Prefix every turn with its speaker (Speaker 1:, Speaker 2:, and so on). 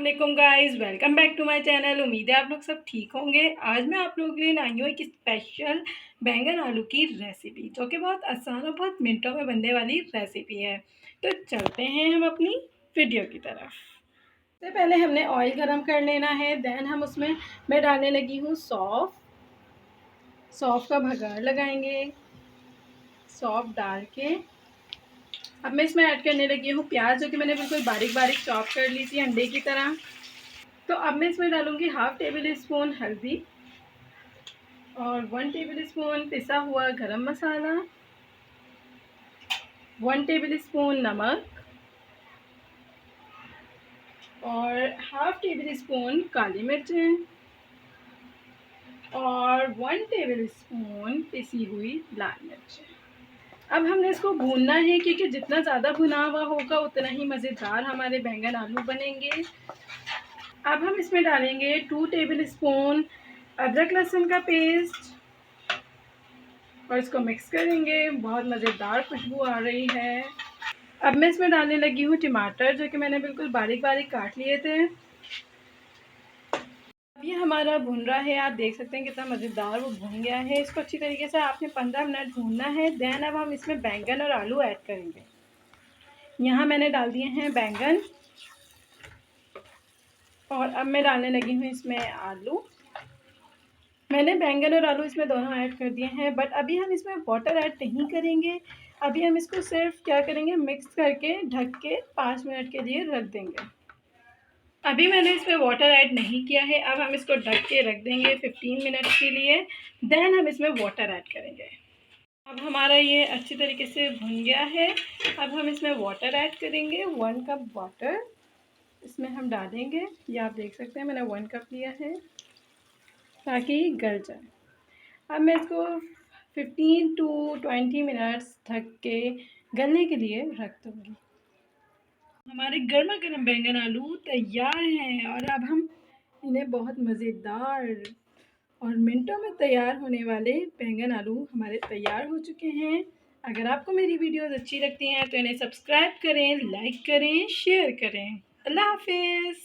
Speaker 1: वालेकुम guys, welcome back to my channel. उम्मीद है आप लोग सब ठीक होंगे। आज मैं आप लोगों के लिए लाई हूँ एक स्पेशल बैंगन आलू की रेसिपी, जो कि बहुत आसान और बहुत मिनटों में बनने वाली रेसिपी है। तो चलते हैं हम अपनी वीडियो की तरफ। सबसे पहले हमने ऑयल गरम कर लेना है। देन हम उसमें मैं डालने लगी हूँ सौंफ का भगार लगाएंगे। सौंफ डाल के अब मैं इसमें ऐड करने लगी हूँ प्याज, जो कि मैंने बिल्कुल बारीक बारीक चॉप कर ली थी अंडे की तरह। तो अब मैं इसमें डालूंगी 1/2 टेबल स्पून हल्दी और 1 टेबल स्पून पिसा हुआ गरम मसाला, 1 टेबल स्पून नमक और 1/2 टेबल स्पून काली मिर्चें और 1 टेबल स्पून पिसी हुई लाल मिर्च। अब हमने इसको भूनना है, क्योंकि जितना ज़्यादा भुना हुआ होगा उतना ही मज़ेदार हमारे बैंगन आलू बनेंगे। अब हम इसमें डालेंगे 2 टेबल स्पून अदरक लहसुन का पेस्ट और इसको मिक्स करेंगे। बहुत मज़ेदार खुशबू आ रही है। अब मैं इसमें डालने लगी हूँ टमाटर, जो कि मैंने बिल्कुल बारीक बारीक काट लिए थे। अब ये हमारा भुन रहा है, आप देख सकते हैं कितना मज़ेदार वो भुन गया है। इसको अच्छी तरीके से आपने 15 मिनट भूनना है। देन अब हम इसमें बैंगन और आलू ऐड करेंगे। यहाँ मैंने डाल दिए हैं बैंगन और अब मैं डालने लगी हूँ इसमें आलू। मैंने बैंगन और आलू इसमें दोनों ऐड कर दिए हैं, बट अभी हम इसमें वाटर ऐड नहीं करेंगे। अभी हम इसको सिर्फ क्या करेंगे, मिक्स करके ढक के 5 मिनट के लिए रख देंगे। अभी मैंने इसमें वाटर ऐड नहीं किया है। अब हम इसको ढक के रख देंगे 15 मिनट के लिए। देन हम इसमें वाटर ऐड करेंगे। अब हमारा ये अच्छी तरीके से भुन गया है। अब हम इसमें वाटर ऐड करेंगे, 1 कप वाटर इसमें हम डालेंगे। ये आप देख सकते हैं मैंने 1 कप लिया है, ताकि गल जाए। अब मैं इसको 15 टू 20 मिनट्स ढक के गलने के लिए रख दूँगी। हमारे गर्मा गर्म बैंगन आलू तैयार हैं और अब हम इन्हें बहुत मज़ेदार और मिनटों में तैयार होने वाले बैंगन आलू हमारे तैयार हो चुके हैं। अगर आपको मेरी वीडियोस अच्छी लगती हैं तो इन्हें सब्सक्राइब करें, लाइक करें, शेयर करें। अल्लाह हाफिज़।